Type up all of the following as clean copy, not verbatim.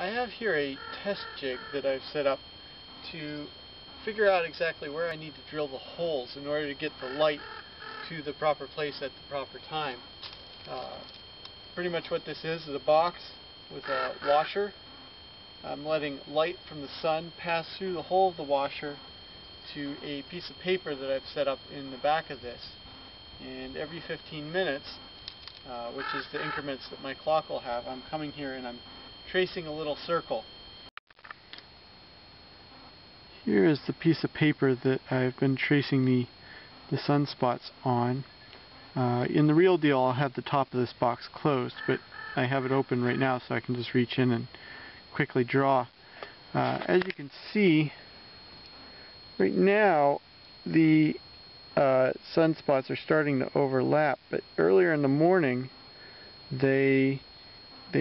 I have here a test jig that I've set up to figure out exactly where I need to drill the holes in order to get the light to the proper place at the proper time. Pretty much what this is a box with a washer. I'm letting light from the sun pass through the hole of the washer to a piece of paper that I've set up in the back of this. And every 15 minutes, which is the increments that my clock will have, I'm coming here and I'm tracing a little circle. Here is the piece of paper that I've been tracing the sunspots on. In the real deal, I'll have the top of this box closed, but I have it open right now so I can just reach in and quickly draw. As you can see, right now the sunspots are starting to overlap, but earlier in the morning they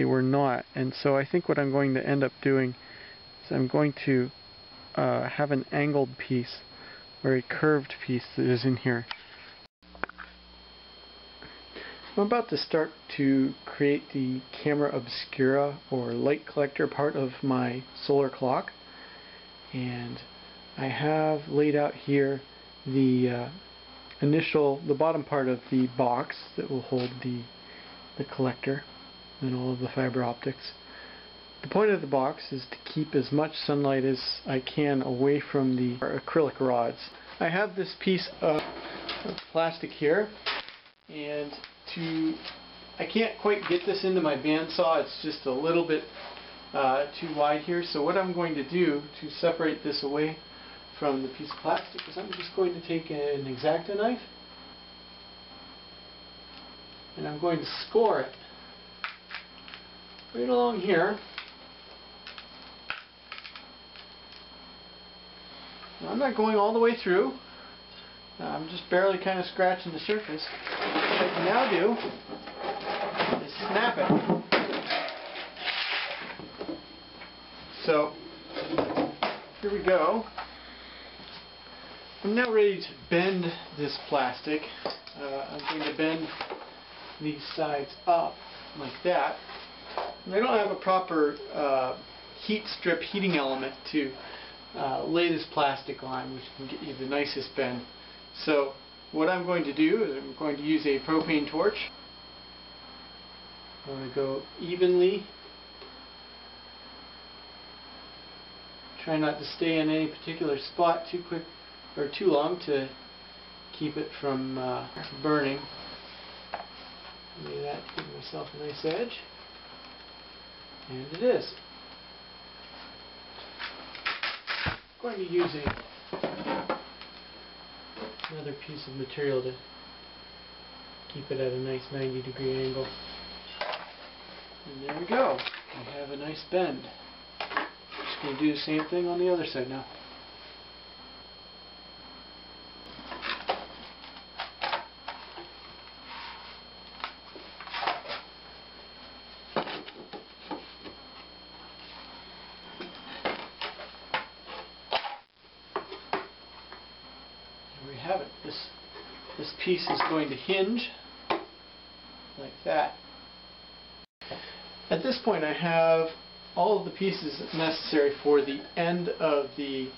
were not, and so I think what I'm going to end up doing is I'm going to have an angled piece or a curved piece that is in here. I'm about to start to create the camera obscura or light collector part of my solar clock, and I have laid out here the bottom part of the box that will hold the collector and all of the fiber optics. The point of the box is to keep as much sunlight as I can away from the acrylic rods. I have this piece of plastic here, and I can't quite get this into my bandsaw. It's just a little bit too wide here. So what I'm going to do to separate this away from the piece of plastic is I'm just going to take an X-Acto knife and I'm going to score it right along here. Now, I'm not going all the way through. I'm just barely kind of scratching the surface. What I can now do is snap it. So, here we go. I'm now ready to bend this plastic. I'm going to bend these sides up like that. And I don't have a proper heat strip heating element to lay this plastic on, which can get you the nicest bend. So what I'm going to do is I'm going to use a propane torch. I'm going to go evenly. Try not to stay in any particular spot too quick or too long to keep it from burning. Maybe that to give myself a nice edge. And it is. I'm going to use another piece of material to keep it at a nice 90-degree angle. And there we go. We have a nice bend. Just going to do the same thing on the other side now. We have it. This piece is going to hinge like that. At this point I have all of the pieces necessary for the end of the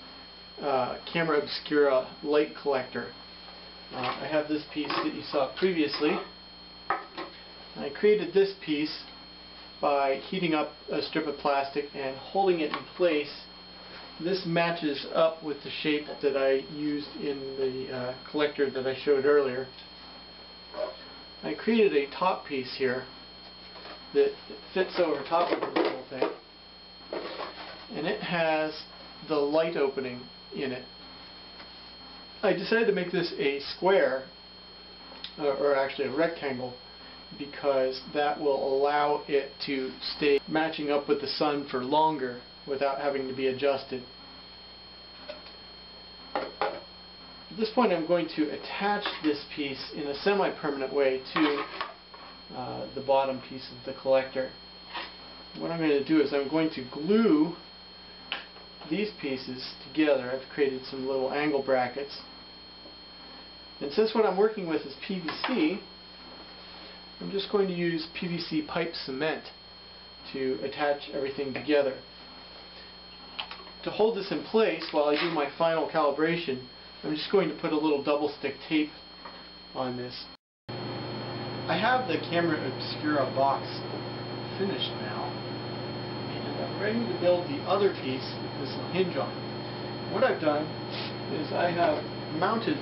camera obscura light collector. I have this piece that you saw previously. I created this piece by heating up a strip of plastic and holding it in place. This matches up with the shape that I used in the collector that I showed earlier. I created a top piece here that fits over top of the whole thing, and it has the light opening in it. I decided to make this a square, or actually a rectangle, because that will allow it to stay matching up with the sun for longer without having to be adjusted. At this point I'm going to attach this piece in a semi-permanent way to the bottom piece of the collector. What I'm going to do is I'm going to glue these pieces together. I've created some little angle brackets. And since what I'm working with is PVC, I'm just going to use PVC pipe cement to attach everything together. To hold this in place while I do my final calibration, I'm just going to put a little double stick tape on this. I have the camera Obscura box finished now, and I'm ready to build the other piece that this will hinge on. What I've done is I have mounted,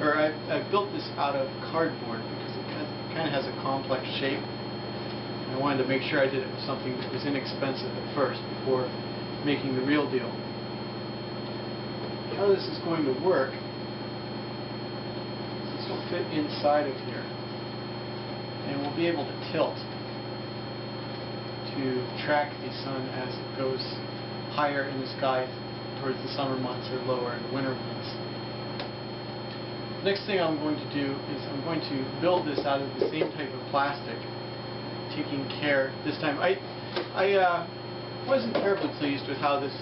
or I've built this out of cardboard because it kind of has a complex shape. And I wanted to make sure I did it with something that was inexpensive at first before making the real deal. How this is going to work, this will fit inside of here, and we'll be able to tilt to track the sun as it goes higher in the sky towards the summer months or lower in the winter months. Next thing I'm going to do is I'm going to build this out of the same type of plastic, taking care this time. I wasn't terribly pleased with how this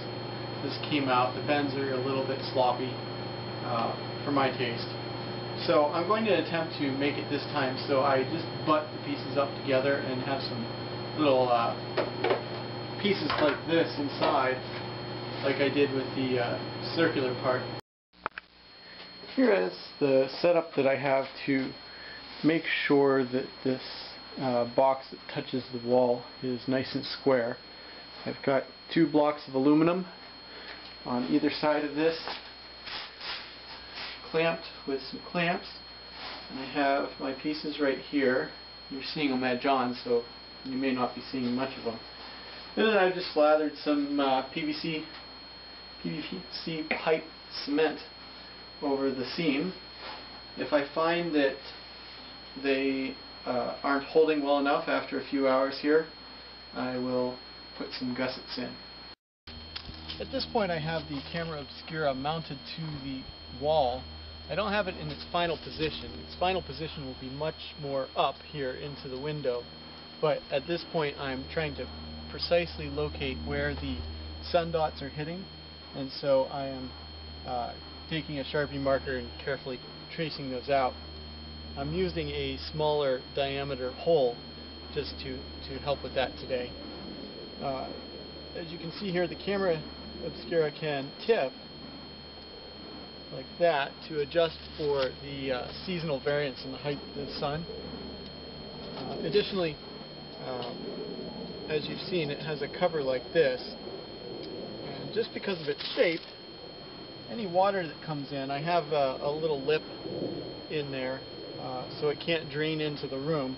came out. The bends are a little bit sloppy for my taste. So I'm going to attempt to make it this time so I just butt the pieces up together and have some little pieces like this inside, like I did with the circular part. Here is the setup that I have to make sure that this box that touches the wall is nice and square. I've got 2 blocks of aluminum on either side of this, clamped with some clamps, and I have my pieces right here. You're seeing them edge on, so you may not be seeing much of them. And then I've just slathered some PVC pipe cement over the seam. If I find that they aren't holding well enough after a few hours here, I will put some gussets in. At this point I have the camera Obscura mounted to the wall. I don't have it in its final position. Its final position will be much more up here into the window, but at this point I'm trying to precisely locate where the sun dots are hitting, and so I am taking a Sharpie marker and carefully tracing those out. I'm using a smaller diameter hole just to help with that today. As you can see here, the camera Obscura can tip like that to adjust for the seasonal variance in the height of the sun. Additionally, as you've seen, it has a cover like this, and just because of its shape, any water that comes in, I have a little lip in there so it can't drain into the room.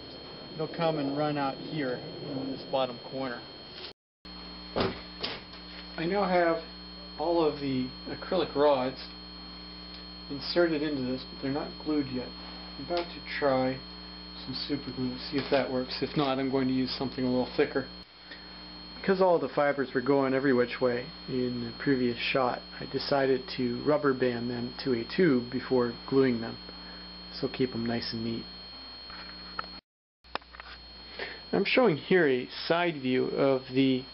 It'll come and run out here in this bottom corner. I now have all of the acrylic rods inserted into this, but they're not glued yet. I'm about to try some super glue to see if that works. If not, I'm going to use something a little thicker. Because all the fibers were going every which way in the previous shot, I decided to rubber band them to a tube before gluing them. This will keep them nice and neat. I'm showing here a side view of the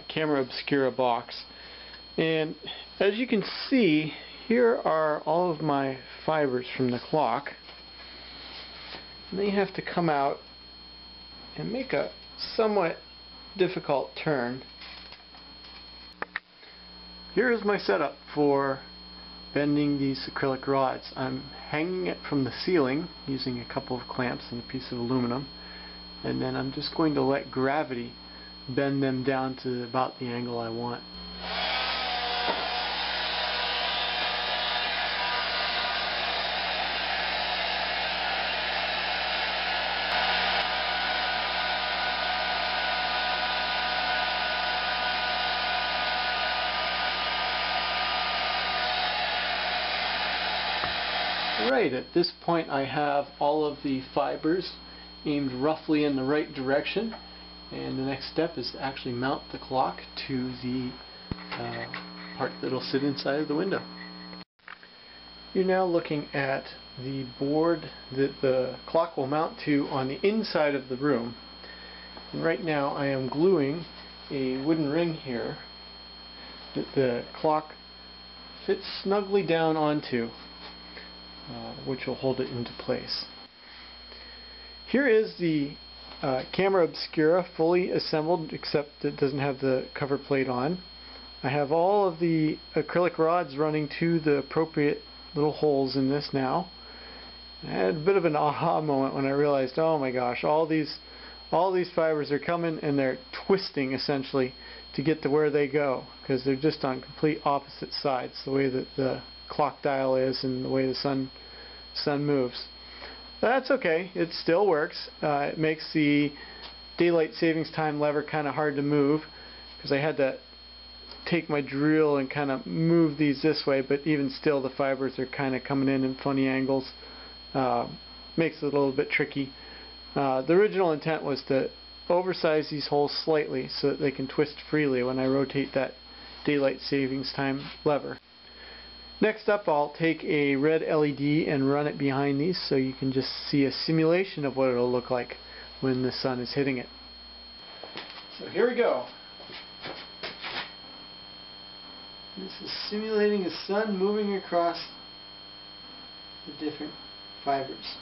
camera Obscura box, and as you can see, here are all of my fibers from the clock, and they have to come out and make a somewhat difficult turn. Here is my setup for bending these acrylic rods. I'm hanging it from the ceiling using a couple of clamps and a piece of aluminum, and then I'm just going to let gravity bend them down to about the angle I want. Right, at this point I have all of the fibers aimed roughly in the right direction, and the next step is to actually mount the clock to the part that will sit inside of the window. You're now looking at the board that the clock will mount to on the inside of the room. And right now I am gluing a wooden ring here that the clock fits snugly down onto, which will hold it into place. Here is the camera Obscura fully assembled, except it doesn't have the cover plate on. I have all of the acrylic rods running to the appropriate little holes in this now. I had a bit of an aha moment when I realized, oh my gosh, all these fibers are coming and they're twisting essentially to get to where they go, because they're just on complete opposite sides, the way that the clock dial is and the way the sun moves. That's okay, it still works. It makes the daylight savings time lever kind of hard to move, because I had to take my drill and kind of move these this way, but even still the fibers are kind of coming in funny angles. Makes it a little bit tricky. The original intent was to oversize these holes slightly so that they can twist freely when I rotate that daylight savings time lever. Next up, I'll take a red LED and run it behind these so you can just see a simulation of what it'll look like when the sun is hitting it. So here we go. This is simulating the sun moving across the different fibers.